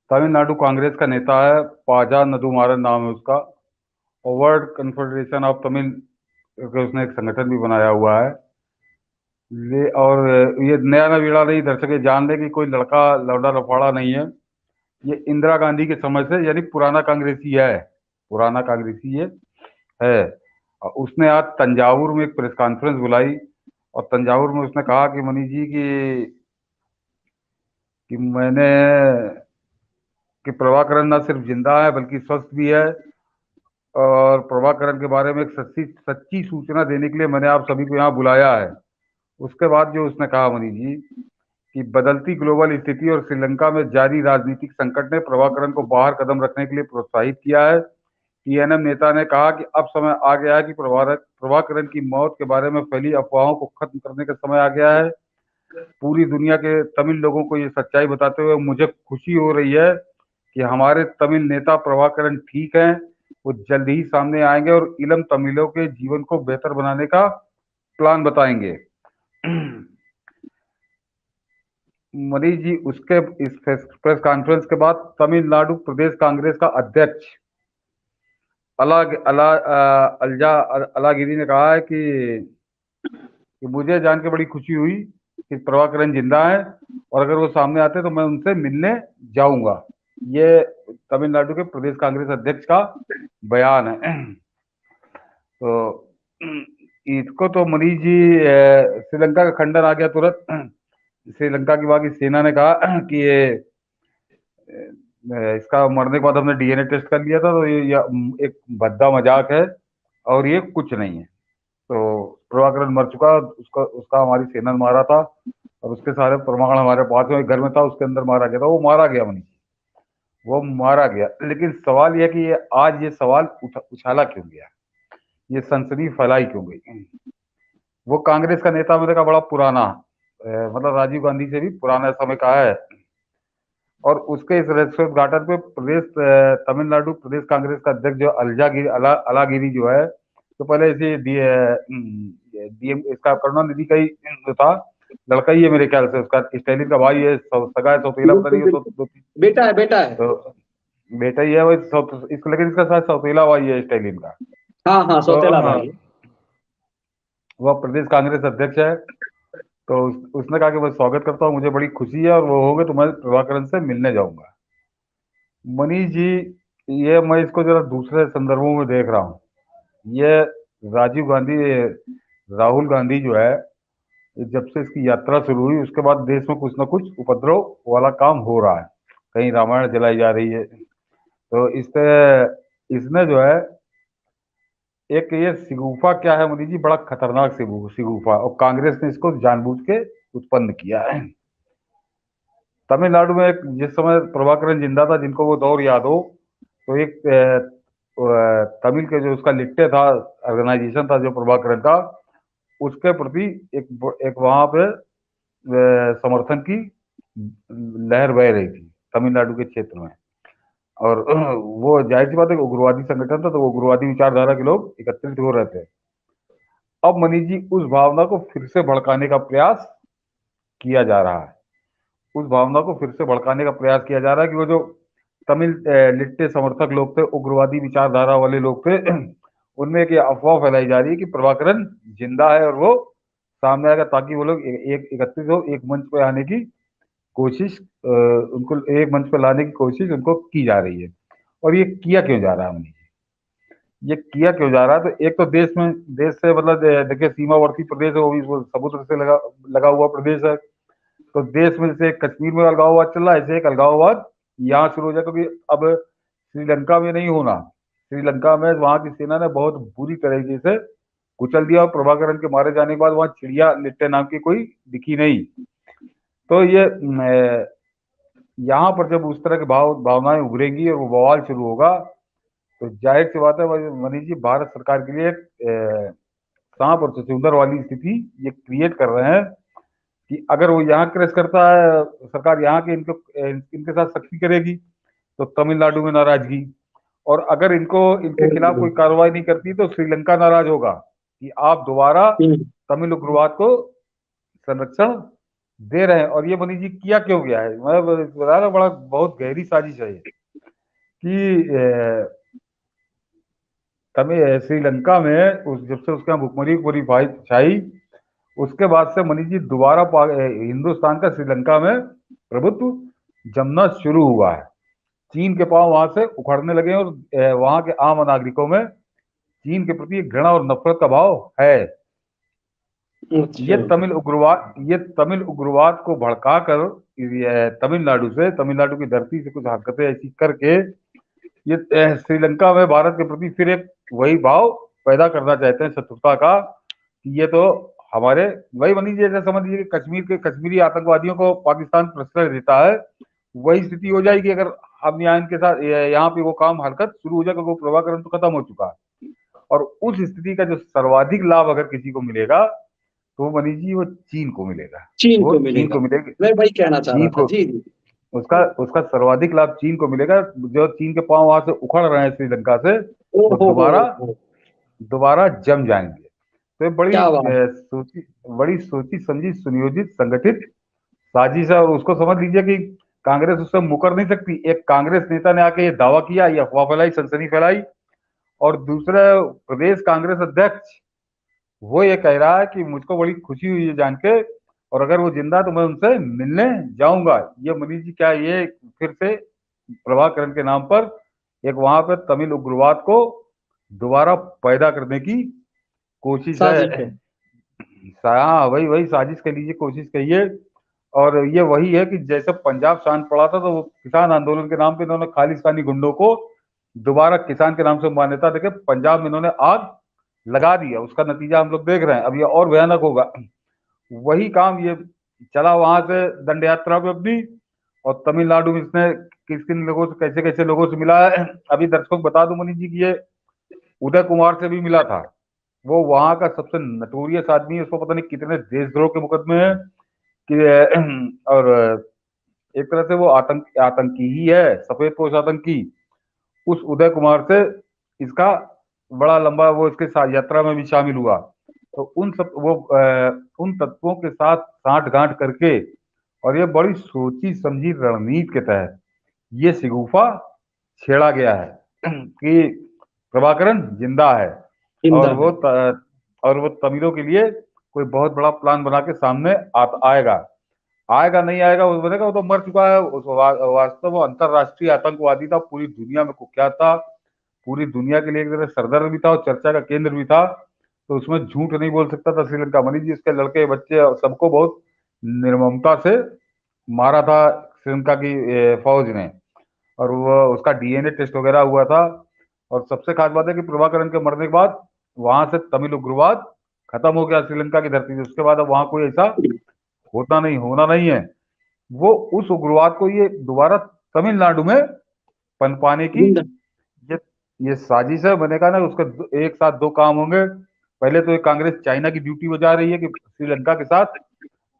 तमिलनाडु कांग्रेस का नेता है, पाजा नदुमारन नाम है उसका। और वर्ल्ड कन्फेडरेशन ऑफ तमिल के उसने एक संगठन भी बनाया हुआ है। और ये नया नवीड़ा नहीं, दर्शक ये जान ले कि कोई लड़का लौंडा लफाड़ा नहीं है। ये इंदिरा गांधी के समय से यानी पुराना कांग्रेसी है, पुराना कांग्रेसी ये है। और उसने आज तंजावुर में एक प्रेस कॉन्फ्रेंस बुलाई, और तंजावुर में उसने कहा कि मनीष जी कि मैंने कि प्रभाकरण न सिर्फ जिंदा है बल्कि स्वस्थ भी है, और प्रभाकरण के बारे में एक सच्ची सच्ची सूचना देने के लिए मैंने आप सभी को यहाँ बुलाया है। उसके बाद जो उसने कहा मनीष जी कि बदलती ग्लोबल स्थिति और श्रीलंका में जारी राजनीतिक संकट ने प्रभाकरण को बाहर कदम रखने के लिए प्रोत्साहित किया है। टीएनएम नेता ने कहा कि अब समय आ गया है कि प्रभाकरण की मौत के बारे में फैली अफवाहों को खत्म करने का समय आ गया है। पूरी दुनिया के तमिल लोगों को ये सच्चाई बताते हुए मुझे खुशी हो रही है कि हमारे तमिल नेता प्रभाकरण ठीक हैं। वो जल्द ही सामने आएंगे और इलम तमिलों के जीवन को बेहतर बनाने का प्लान बताएंगे। मनीष जी, उसके इस प्रेस कॉन्फ्रेंस के बाद तमिलनाडु प्रदेश कांग्रेस का अध्यक्ष अला अला अलजा अलागिरी ने कहा है कि मुझे जान के बड़ी खुशी हुई कि प्रभाकरण जिंदा है, और अगर वो सामने आते तो मैं उनसे मिलने जाऊंगा। ये तमिलनाडु के प्रदेश कांग्रेस अध्यक्ष का बयान है। तो इसको तो मनीष जी श्रीलंका का खंडन आ गया तुरंत। श्रीलंका की वहां की सेना ने कहा कि ये इसका मरने के बाद हमने डीएनए टेस्ट कर लिया था, तो ये एक भद्दा मजाक है और ये कुछ नहीं है। तो प्रभाकरण मर चुका, उसका उसका हमारी सेना ने मारा था, और उसके सारे प्रमाण हमारे पास में, एक घर में था उसके अंदर मारा गया था, वो मारा गया मनीष, वो मारा गया। लेकिन सवाल यह कि ये आज ये सवाल उछाला क्यों गया, ये सनसनी फैलाई क्यों गई। वो कांग्रेस का नेता मैंने कहा बड़ा पुराना, मतलब राजीव गांधी से भी पुराना समय का है। और उसके इस उद्घाटन पे तमिलनाडु प्रदेश कांग्रेस का अध्यक्ष जो अलागिरी जो है, तो पहले इसे डीएम इसका करुणानिधि का ही जो था, लड़का ही है मेरे ख्याल से, उसका स्टालिन का भाई है, सगा है, सौतेला पता नहीं, दो बेटा है, बेटा है। तो बेटा ही है वो, लेकिन इसका शायद सौतेला भाई है स्टालिन का। हाँ हाँ, तो सौतेला भाई है। वह प्रदेश कांग्रेस अध्यक्ष है। तो उसने कहा कि मैं स्वागत करता हूँ, मुझे बड़ी खुशी है, और वो होंगे तो मैं प्रभाकरण से मिलने जाऊंगा। मनीष जी, ये मैं इसको जरा दूसरे संदर्भों में देख रहा हूँ। ये राजीव गांधी, राहुल गांधी जो है, जब से इसकी यात्रा शुरू हुई उसके बाद देश में कुछ ना कुछ उपद्रव वाला काम हो रहा है, कहीं रामायण जलाई जा रही है। तो इससे इसने जो है एक ये सिगुफा क्या है मोदी जी, बड़ा खतरनाक सिगुफा, और कांग्रेस ने इसको जानबूझ के उत्पन्न किया है। तमिलनाडु में जिस समय प्रभाकरण जिंदा था, जिनको वो दौर याद हो, तो एक तमिल के जो उसका लिट्टे था, ऑर्गेनाइजेशन था जो प्रभाकरण का, उसके प्रति एक वहां पे समर्थन की लहर बह रही थी तमिलनाडु के क्षेत्र में। और वो जाहिर सी बात है उग्रवादी संगठन था, तो वो उग्रवादी विचारधारा के लोग एकत्रित हो रहे थे। अब मनीष जी, उस भावना को फिर से भड़काने का प्रयास किया जा रहा है, उस भावना को फिर से भड़काने का प्रयास किया जा रहा है कि वो जो तमिल लिट्टे समर्थक लोग थे, उग्रवादी विचारधारा वाले लोग थे, उनमें एक अफवाह फैलाई जा रही है कि प्रभाकरण जिंदा है और वो सामने आएगा, ताकि वो लोग एक एकत्रित हो, एक मंच पे आने की कोशिश, उनको एक मंच पे लाने की कोशिश उनको की जा रही है। और ये किया क्यों जा रहा है मनीष, ये किया क्यों जा रहा है? तो एक तो देश से मतलब देखिए सीमावर्ती प्रदेश है, वो समुद्र से लगा लगा हुआ प्रदेश है। तो देश में जैसे कश्मीर में अलगाववाद चल रहा है, ऐसे एक अलगाववाद यहाँ शुरू हो जाए, क्योंकि अब श्रीलंका में नहीं होना। श्रीलंका में वहां की सेना ने बहुत बुरी तरीके से कुचल दिया, और प्रभाकरण के मारे जाने के बाद वहां चिड़िया लिट्टे नाम की कोई दिखी नहीं। तो ये यहाँ पर जब उस तरह की भावनाएं उभरेंगी और वो बवाल शुरू होगा, तो जाहिर सी बात है मनीष जी, भारत सरकार के लिए एक सांप और चुकंदर वाली स्थिति ये क्रिएट कर रहे हैं कि अगर वो यहाँ क्रैश करता है, सरकार यहाँ के इनके साथ सख्ती करेगी तो तमिलनाडु में नाराजगी, और अगर इनको इनके खिलाफ कोई कार्रवाई नहीं करती तो श्रीलंका नाराज होगा कि आप दोबारा हम्म। तमिल उग्रवाद को संरक्षण दे रहे हैं। और ये मनीष जी किया क्यों गया है, मैं बता रहा हूं, बड़ा बहुत गहरी साजिश है ये कि श्रीलंका में जब से उसके यहाँ भुखमरी पूरी भाई छाई, उसके बाद से मनीष जी दोबारा हिंदुस्तान का श्रीलंका में प्रभुत्व जमना शुरू हुआ है। चीन के पांव वहां से उखड़ने लगे हैं और वहां के आम नागरिकों में चीन के प्रति एक घृणा और नफरत का भाव है। अच्छा। ये तमिल उग्रवाद को भड़काकर तमिलनाडु की धरती से कुछ हरकतें ऐसी करके ये श्रीलंका में भारत के प्रति फिर एक वही भाव पैदा करना चाहते हैं, शत्रुता का, कि ये तो हमारे, वही मनीष जी जैसे समझ लीजिए कि कश्मीर के कश्मीरी आतंकवादियों को पाकिस्तान प्रश्रय देता है, वही स्थिति हो जाएगी अगर हम यहाँ इनके साथ यहाँ पे वो काम हरकत शुरू हो जाए, क्योंकि वो प्रभाकरण तो खत्म हो चुका है। और उस स्थिति का जो सर्वाधिक लाभ अगर किसी को मिलेगा तो मनीष जी वो चीन को मिलेगा। चीन वो को चीन मिलेगा। को मिलेगा। मैं वही कहना चाह रहा चीन था। को जी जी। उसका उसका सर्वाधिक लाभ चीन को मिलेगा। जो चीन के पांव वहां से उखड़ रहे हैं श्रीलंका से, ओ वो दोबारा हो। दोबारा जम जाएंगे। तो ये क्या बात। बड़ी सोची समझी सुनियोजित संगठित साजिश है। और उसको समझ लीजिए कि कांग्रेस उससे मुकर नहीं सकती। एक कांग्रेस नेता ने आके ये दावा किया, ये अफवाह फैलाई, सनसनी फैलाई, और दूसरे प्रदेश कांग्रेस अध्यक्ष वो ये कह रहा है कि मुझको बड़ी खुशी हुई है जान के, और अगर वो जिंदा तो मैं उनसे मिलने जाऊंगा। ये मनीष जी क्या ये फिर से प्रभाकरण के नाम पर एक वहां पर तमिल उग्रवाद को दोबारा पैदा करने की कोशिश साजिश है। है। हाँ, वही वही साजिश कह लीजिए, कोशिश कहिए। और ये वही है कि जैसे पंजाब शांत पड़ा था तो वो किसान आंदोलन के नाम पे इन्होंने खालिस्तानी गुंडों को दोबारा किसान के नाम से मान्यता देके पंजाब में इन्होंने आग लगा दिया। उसका नतीजा हम लोग देख रहे हैं। अब ये और भयानक होगा। वही काम ये चला वहां से दंड यात्रा पे अपनी, और तमिलनाडु में इसने किस किन लोगों से, कैसे कैसे लोगों से मिला है। अभी दर्शकों को बता दूं मनीष जी की ये उदय कुमार से भी मिला था। वो वहां का सबसे नटोरियस आदमी है। उसको पता नहीं कितने देशद्रोह के मुकदमे हैं कि और एक तरह से वो आतंकी ही है, सफेद पोश आतंकी। उस उदय कुमार से इसका बड़ा लंबा वो इसके साथ यात्रा में भी शामिल हुआ। तो उन सब वो उन तत्वों के साथ साठ गांठ करके, और ये बड़ी सोची समझी रणनीति के तहत ये शिगुफा छेड़ा गया है कि प्रभाकरण जिंदा है। और जिंदा है। और वो तमिलों के लिए कोई बहुत बड़ा प्लान बना के सामने आएगा। आएगा नहीं आएगा वो बनेगा, वो तो मर चुका है। वास्तव में अंतरराष्ट्रीय आतंकवादी था, पूरी दुनिया में कुख्यात था, पूरी दुनिया के लिए एक तरह सरदर्द भी था और चर्चा का केंद्र भी था। तो उसमें झूठ नहीं बोल सकता था श्रीलंका। मनीष जी उसके लड़के बच्चे सबको बहुत निर्ममता से मारा था श्रीलंका की फौज ने। और वो उसका डीएनए टेस्ट वगैरह हुआ था। और सबसे खास बात है कि प्रभाकरण के मरने के बाद वहां से तमिल उग्रवाद खत्म हो गया श्रीलंका की धरती से। उसके बाद अब वहां कोई ऐसा होना नहीं है। वो उस उग्रवाद को ये दोबारा तमिलनाडु में पनपाने की जिंदा। ये ये साजिश है। मैंने कहा ना उसका एक साथ दो काम होंगे। पहले तो ये कांग्रेस चाइना की ड्यूटी बजा रही है कि श्रीलंका के साथ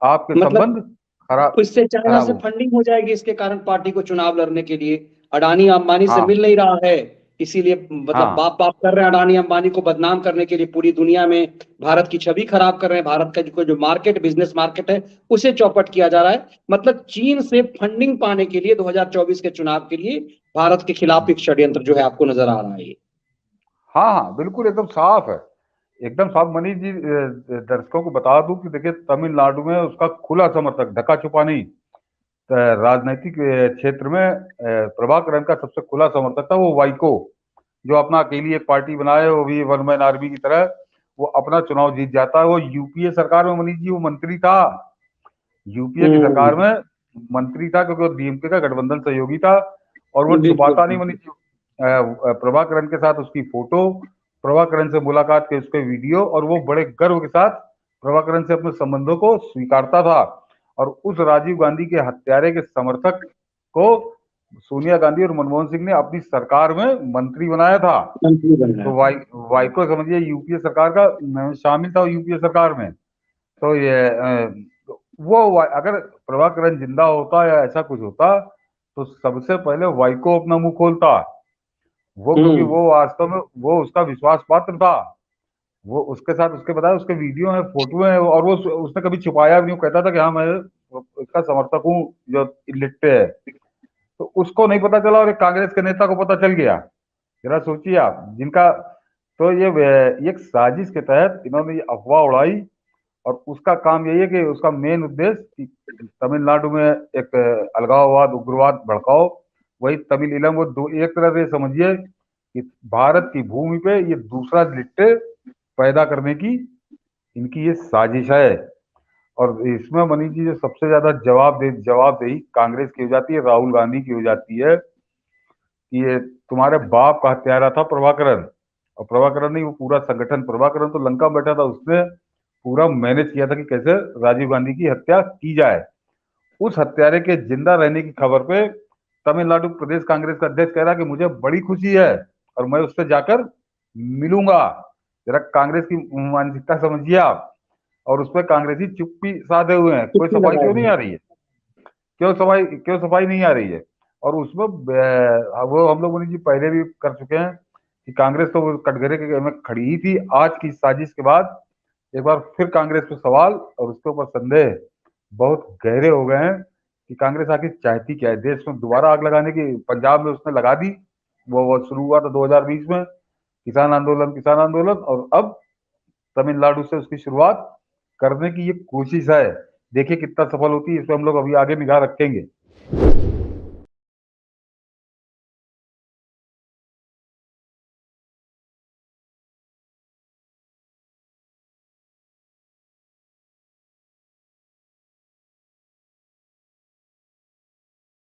आपके मतलब संबंध खराब इससे चाइना खराब से हो। फंडिंग हो जाएगी, इसके कारण पार्टी को चुनाव लड़ने के लिए अडानी अंबानी से हाँ मिल नहीं रहा है, इसीलिए मतलब हाँ बाप बाप कर रहे हैं अडानी अंबानी को बदनाम करने के लिए, पूरी दुनिया में भारत की छवि खराब कर रहे हैं, भारत का जो मार्केट बिजनेस मार्केट है उसे चौपट किया जा रहा है। मतलब चीन से फंडिंग पाने के लिए 2024 के चुनाव के लिए भारत के खिलाफ एक षड्यंत्र जो है आपको नजर आ रहा है। हाँ हाँ, बिल्कुल एकदम साफ है। एकदम साफ मनीष जी, दर्शकों को बता दूं कि देखिए तमिलनाडु में उसका खुला समर्थक, ढका छुपा नहीं, राजनीतिक क्षेत्र में प्रभाकरण का सबसे खुला समर्थक था वो वाइको, जो अपना अकेली एक पार्टी बनाए, वो भी वन मैन आर्मी की तरह वो अपना चुनाव जीत जाता है। वो यूपीए सरकार में मनीष जी वो मंत्री था। यूपीए की सरकार हम्म। में मंत्री था, क्योंकि वो डीएमके का गठबंधन सहयोगी था। और वो बिल्कुल छुपाता नहीं मनीष बिल्कुल। जी। प्रभाकरण के साथ उसकी फोटो, प्रभाकरण से मुलाकात के उसके वीडियो, और वो बड़े गर्व के साथ प्रभाकरण से अपने संबंधों को स्वीकारता था। और उस राजीव गांधी के हत्यारे के समर्थक को सोनिया गांधी और मनमोहन सिंह ने अपनी सरकार में मंत्री बनाया था। मंत्री बन रहा तो था। वाइको समझिए यूपीए सरकार का शामिल था यूपीए सरकार में। तो ये अगर प्रभाकरण जिंदा होता या ऐसा कुछ होता तो सबसे पहले वाइको अपना मुंह खोलता वो, क्योंकि हम्म। वो वास्तव में वो उसका विश्वास पात्र था। वो उसके साथ उसके बताया उसके वीडियो है, फोटो है, और वो उसने कभी छुपाया भी नहीं। वो कहता था कि हाँ मैं इसका समर्थक हूँ, जो लिट्टे है, तो उसको नहीं पता चला और एक कांग्रेस के नेता को पता चल गया। जरा सोचिए आप, जिनका तो ये एक साजिश के तहत इन्होंने ये अफवाह उड़ाई, और उसका काम यही है कि उसका मेन उद्देश्य कि तमिलनाडु में एक अलगाववाद, उग्रवाद भड़काओ। वही तमिल इलम, वो एक तरह से समझिए कि भारत की भूमि पे ये दूसरा लिट्टे पैदा करने की इनकी ये साजिश है। और इसमें मनीष जी जो सबसे ज्यादा जवाबदेही कांग्रेस की हो जाती है, राहुल गांधी की हो जाती है कि ये तुम्हारे बाप का हत्यारा था प्रभाकरन, और प्रभाकरन नहीं, वो पूरा संगठन, प्रभाकरन तो लंका में बैठा था, उसने पूरा मैनेज किया था कि कैसे राजीव गांधी की हत्या की जाए। उस हत्यारे के जिंदा रहने की खबर पे तमिलनाडु प्रदेश कांग्रेस का अध्यक्ष कह रहा कि मुझे बड़ी खुशी है और मैं उससे जाकर मिलूंगा। जरा कांग्रेस की मानसिकता समझिए आप। और उस पर कांग्रेसी चुप्पी साधे हुए हैं, कोई चुप्पी सफाई लगाए क्यों हुए नहीं हैं। आ रही है? क्यों सफाई नहीं आ रही है? और उसमें वो हम लोग मनीष जी पहले भी कर चुके हैं कि कांग्रेस तो वो कटघरे के में खड़ी ही थी। आज की साजिश के बाद एक बार फिर कांग्रेस पे सवाल और उसके ऊपर संदेह बहुत गहरे हो गए हैं कि कांग्रेस आखिर चाहती क्या है। देश में दोबारा आग लगाने की पंजाब में उसने लगा दी, वो शुरू हुआ था 2020 में, किसान आंदोलन, और अब तमिलनाडु से उसकी शुरुआत करने की ये कोशिश है। देखिए कितना सफल होती है, इस पे हम लोग अभी आगे निगाह रखेंगे।